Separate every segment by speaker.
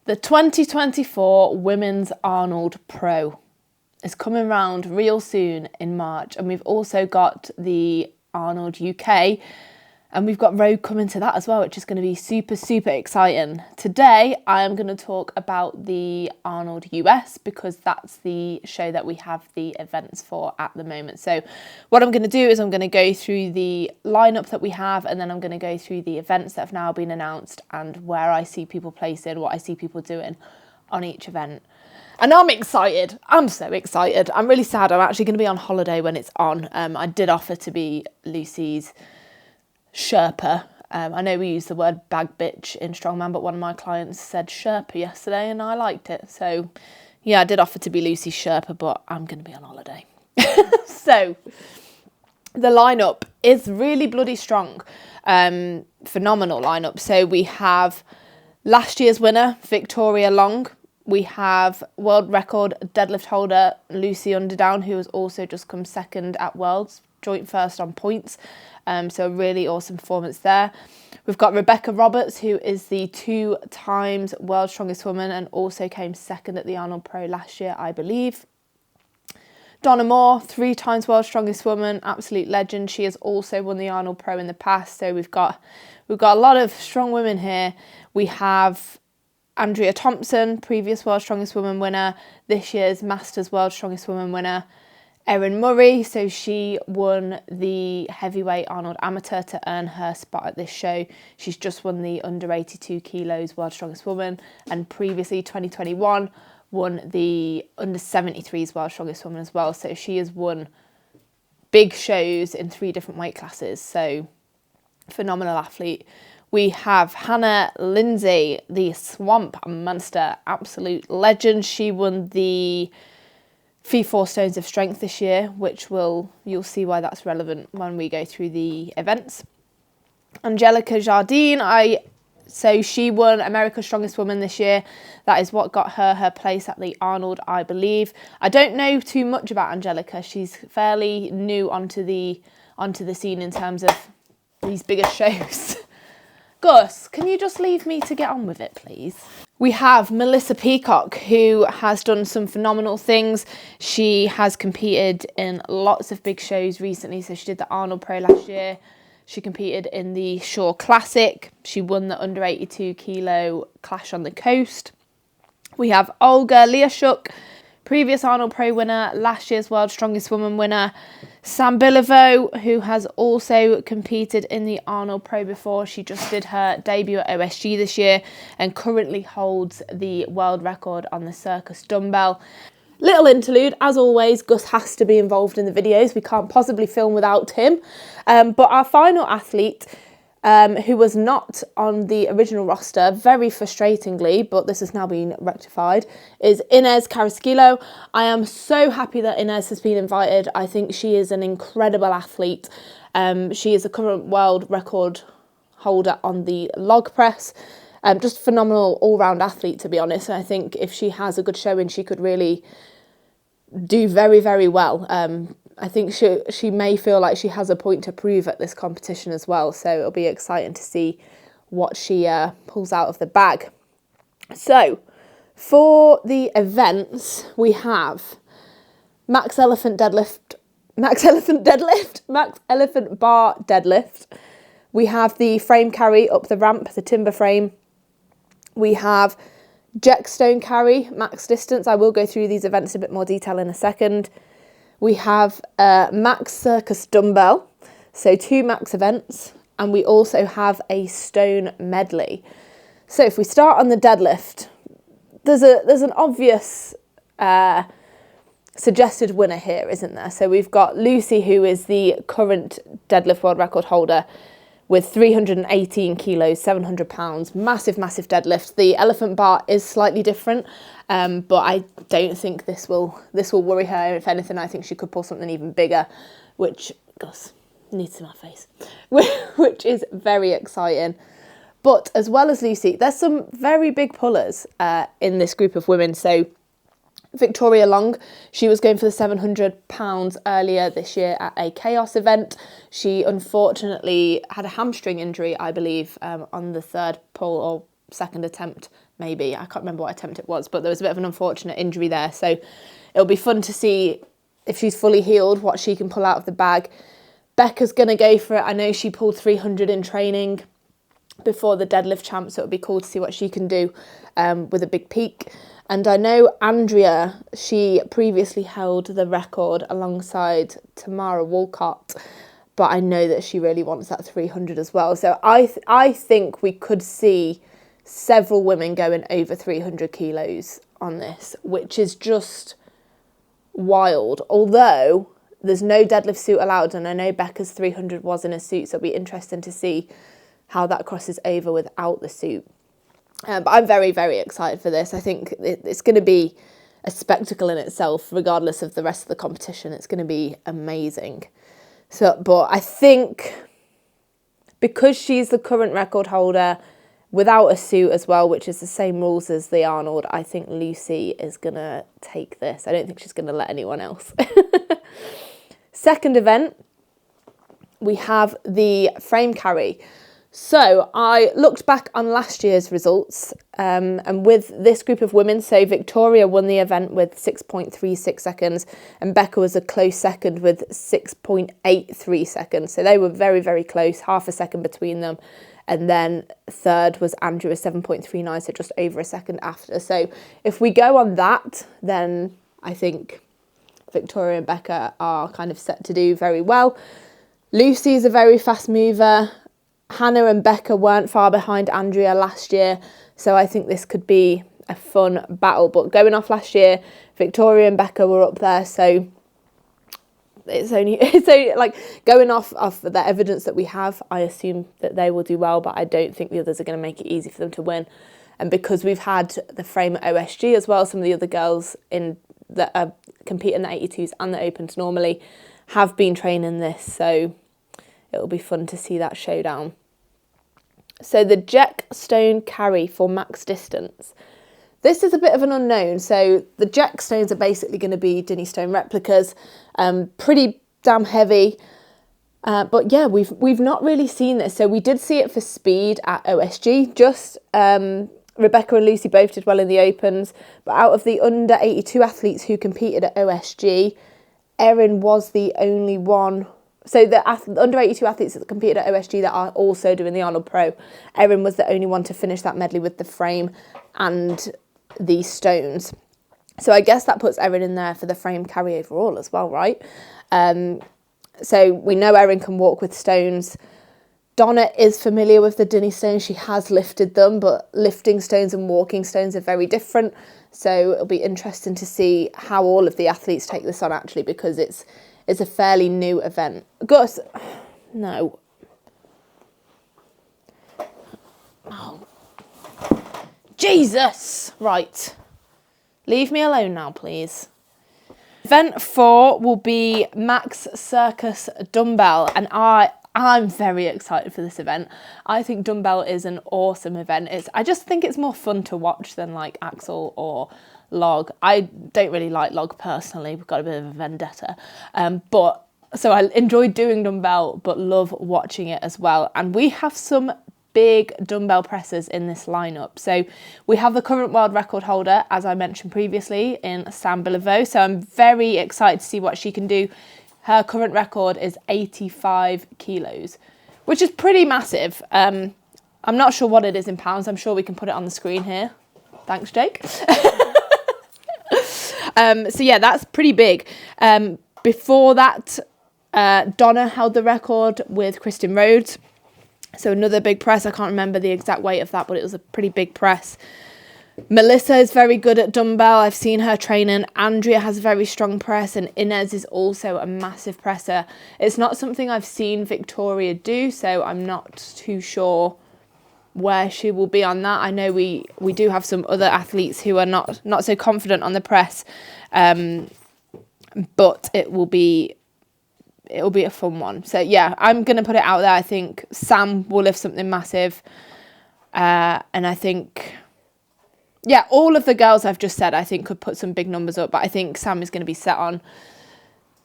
Speaker 1: The 2024 Women's Arnold Pro is coming round real soon in March, and we've also got the Arnold UK, and we've got Rogue coming to that as well, which is going to be super, super exciting. Today, I am going to talk about the Arnold US because that's the show that we have the events for at the moment. So what I'm going to do is I'm going to go through the lineup that we have, and then I'm going to go through the events that have now been announced and where I see people placing, what I see people doing on each event. And I'm excited. I'm so excited. I'm really sad. I'm actually going to be on holiday when it's on. I did offer to be Lucy's Sherpa. I know we use the word bag bitch in strongman, but one of my clients said Sherpa yesterday and I liked it. So yeah, I did offer to be Lucy's Sherpa, but I'm going to be on holiday. So the lineup is really bloody strong. Phenomenal lineup. So we have last year's winner, Victoria Long. We have world record deadlift holder Lucy Underdown, who has also just come second at Worlds, joint first on points. So a really awesome performance there. We've got Rebecca Roberts, who is the 2 times world's strongest woman and also came second at the Arnold Pro last year, I believe. Donna Moore, 3 times world's strongest woman, absolute legend. She has also won the Arnold Pro in the past. So we've got a lot of strong women here. We have Andrea Thompson, previous world's strongest woman winner, this year's Masters world's strongest woman winner. Erin Murray, so she won the heavyweight Arnold Amateur to earn her spot at this show. She's just won the under 82 kilos World's Strongest Woman, and previously 2021 won the under 73s World's Strongest Woman as well. So she has won big shows in 3 different weight classes. So phenomenal athlete. We have Hannah Lindsay, the Swamp Monster, absolute legend. She won the FI 4 Stones of Strength this year, which you'll see why that's relevant when we go through the events. Angelica Jardine, so she won America's Strongest Woman this year. That is what got her place at the Arnold, I believe. I don't know too much about Angelica. She's fairly new onto the scene in terms of these bigger shows. Gus, can you just leave me to get on with it, please? We have Melissa Peacock, who has done some phenomenal things. She has competed in lots of big shows recently. So she did the Arnold Pro last year. She competed in the Shore Classic. She won the under 82 kilo Clash on the Coast. We have Olga Liashuk, previous Arnold Pro winner, last year's World's Strongest Woman winner. Sam Bilivo, who has also competed in the Arnold Pro before. She just did her debut at OSG this year and currently holds the world record on the Circus dumbbell. Little interlude, as always, Gus has to be involved in the videos. We can't possibly film without him. But our final athlete, who was not on the original roster, very frustratingly, but this has now been rectified, is Inez Carrasquillo. I am so happy that Inez has been invited. I think she is an incredible athlete. She is a current world record holder on the log press. Just a phenomenal all-round athlete, to be honest. And I think if she has a good showing, she could really do very, very well. I think she may feel like she has a point to prove at this competition as well. So it'll be exciting to see what she pulls out of the bag. So for the events, we have Max Elephant Bar deadlift. We have the frame carry up the ramp, the timber frame. We have Jack Stone carry, max distance. I will go through these events in a bit more detail in a second. We have Max Circus Dumbbell, so 2 max events, and we also have a stone medley. So if we start on the deadlift, there's an obvious suggested winner here, isn't there? So we've got Lucy, who is the current deadlift world record holder with 318 kilos, 700 pounds, massive, massive deadlift. The elephant bar is slightly different, but I don't think this will worry her. If anything, I think she could pull something even bigger, which, Gus, needs to my face, which is very exciting. But as well as Lucy, there's some very big pullers in this group of women. So Victoria Long, she was going for the 700 pounds earlier this year at a Chaos event. She unfortunately had a hamstring injury, I believe, on the third pull, or second attempt, maybe. I can't remember what attempt it was, but there was a bit of an unfortunate injury there. So it'll be fun to see if she's fully healed, what she can pull out of the bag. Becca's going to go for it. I know she pulled 300 in training before the deadlift champ, so it'll be cool to see what she can do with a big peak. And I know Andrea, she previously held the record alongside Tamara Walcott, but I know that she really wants that 300 as well. So I think we could see several women going over 300 kilos on this, which is just wild. Although there's no deadlift suit allowed, and I know Becca's 300 was in a suit, so it'll be interesting to see how that crosses over without the suit. But I'm very, very excited for this. I think it's going to be a spectacle in itself, regardless of the rest of the competition. It's going to be amazing. So, but I think because she's the current record holder without a suit as well, which is the same rules as the Arnold, I think Lucy is going to take this. I don't think she's going to let anyone else. Second event, we have the frame carry. So I looked back on last year's results and with this group of women, so Victoria won the event with 6.36 seconds and Becca was a close second with 6.83 seconds. So they were very, very close, half a second between them. And then third was Andrew with 7.39, so just over a second after. So if we go on that, then I think Victoria and Becca are kind of set to do very well. Lucy is a very fast mover. Hannah and Becca weren't far behind Andrea last year, so I think this could be a fun battle. But going off last year, Victoria and Becca were up there, so it's only like going off the evidence that we have, I assume that they will do well, but I don't think the others are going to make it easy for them to win. And because we've had the frame at OSG as well, some of the other girls in that compete in the 82s and the Opens normally have been training this, so it'll be fun to see that showdown. So the Jack Stone carry for max distance. This is a bit of an unknown. So the Jack Stones are basically going to be Dinny Stone replicas, pretty damn heavy. But yeah, we've not really seen this. So we did see it for speed at OSG. Just Rebecca and Lucy both did well in the Opens. But out of the under 82 athletes who competed at OSG, Erin was the only one. So the under 82 athletes that competed at OSG that are also doing the Arnold Pro, Erin was the only one to finish that medley with the frame and the stones. So I guess that puts Erin in there for the frame carry overall as well, right? So we know Erin can walk with stones. Donna is familiar with the Dinny stones. She has lifted them, but lifting stones and walking stones are very different. So it'll be interesting to see how all of the athletes take this on actually, because it's a fairly new event. Gus, no. Oh. Jesus! Right. Leave me alone now, please. Event 4 will be Max Circus Dumbbell, and I'm very excited for this event. I think dumbbell is an awesome event. I just think it's more fun to watch than like Axel or log. I don't really like log personally. We've got a bit of a vendetta. So I enjoy doing dumbbell, but love watching it as well. And we have some big dumbbell pressers in this lineup. So we have the current world record holder, as I mentioned previously, in Sam Beliveau. So I'm very excited to see what she can do. Her current record is 85 kilos, which is pretty massive. I'm not sure what it is in pounds. I'm sure we can put it on the screen here. Thanks, Jake. So yeah, that's pretty big. Before that, Donna held the record with Kristen Rhodes. So another big press. I can't remember the exact weight of that, but it was a pretty big press. Melissa is very good at dumbbell. I've seen her training. Andrea has a very strong press, and Inez is also a massive presser. It's not something I've seen Victoria do, so I'm not too sure where she will be on that. I know we do have some other athletes who are not so confident on the press, but it will be a fun one. So yeah, I'm gonna put it out there. I think Sam will lift something massive, and I think all of the girls I've just said I think could put some big numbers up, but I think Sam is going to be set on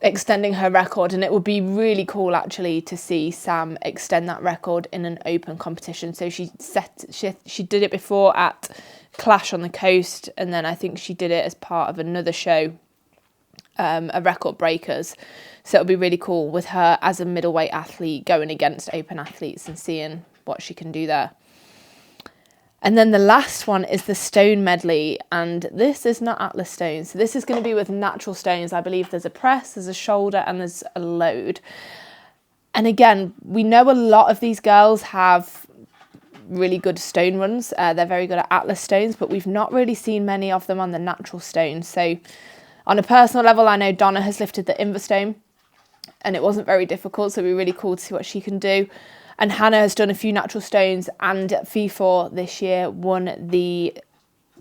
Speaker 1: extending her record, and it would be really cool actually to see Sam extend that record in an open competition. So she did it before at Clash on the Coast, and then I think she did it as part of another show, a Record Breakers. So it'll be really cool with her as a middleweight athlete going against open athletes and seeing what she can do there. And then the last one is the stone medley, and this is not Atlas stones. So this is going to be with natural stones. I believe there's a press, there's a shoulder, and there's a load. And again, we know a lot of these girls have really good stone runs. They're very good at Atlas stones, but we've not really seen many of them on the natural stones. So on a personal level, I know Donna has lifted the Investone, and it wasn't very difficult, so it'll be really cool to see what she can do. And Hannah has done a few natural stones, and FIFA this year won the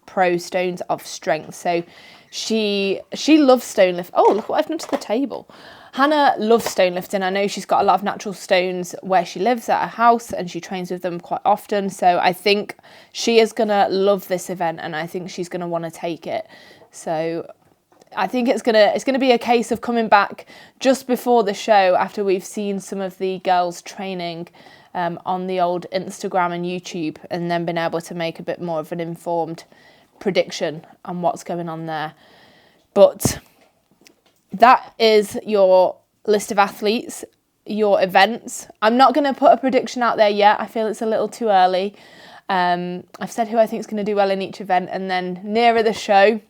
Speaker 1: Pro Stones of Strength. So she loves stone lift. Oh, look what I've done to the table. Hannah loves stone lifting. I know she's got a lot of natural stones where she lives at her house, and she trains with them quite often. So I think she is going to love this event, and I think she's going to want to take it. So I think it's gonna be a case of coming back just before the show, after we've seen some of the girls training on the old Instagram and YouTube, and then been able to make a bit more of an informed prediction on what's going on there. But that is your list of athletes, your events. I'm not going to put a prediction out there yet. I feel it's a little too early. I've said who I think is going to do well in each event, and then nearer the show,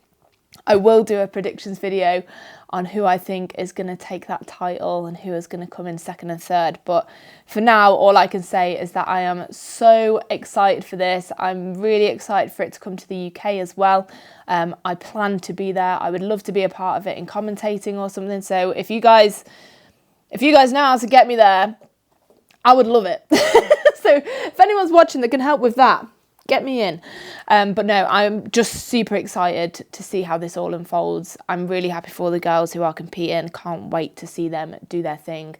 Speaker 1: I will do a predictions video on who I think is going to take that title and who is going to come in second and third. But for now, all I can say is that I am so excited for this. I'm really excited for it to come to the UK as well. I plan to be there. I would love to be a part of it in commentating or something. So if you guys know how to get me there, I would love it. So if anyone's watching that can help with that, get me in. But no, I'm just super excited to see how this all unfolds. I'm really happy for the girls who are competing. Can't wait to see them do their thing.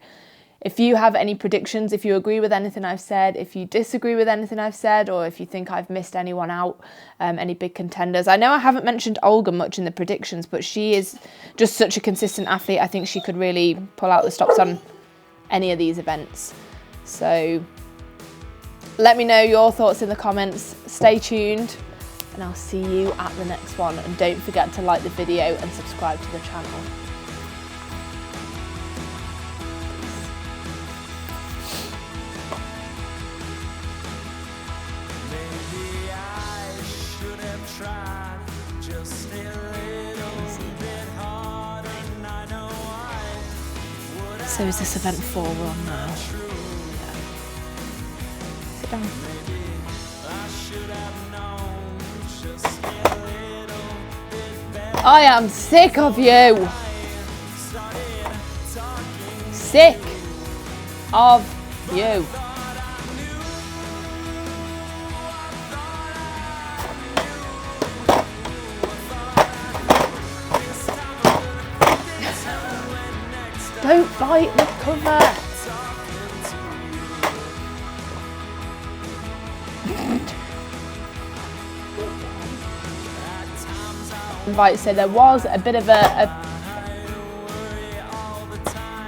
Speaker 1: If you have any predictions, if you agree with anything I've said, if you disagree with anything I've said, or if you think I've missed anyone out, any big contenders. I know I haven't mentioned Olga much in the predictions, but she is just such a consistent athlete. I think she could really pull out the stops on any of these events. So let me know your thoughts in the comments. Stay tuned, and I'll see you at the next one. And don't forget to like the video and subscribe to the channel.
Speaker 2: Maybe I should have tried just a little bit harder, and I know I would have.
Speaker 1: So is this event 4 we're on now? Down. I am sick of you. Sick of you. Don't bite the cover. Right, so there was a bit of a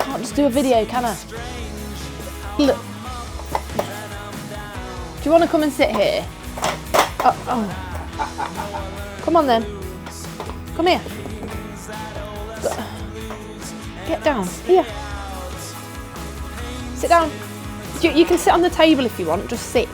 Speaker 1: can't just do a video, can I? Look. Do you want to come and sit here? Oh. Come on then. Come here. Get down. Here. Sit down. You can sit on the table if you want, just sit.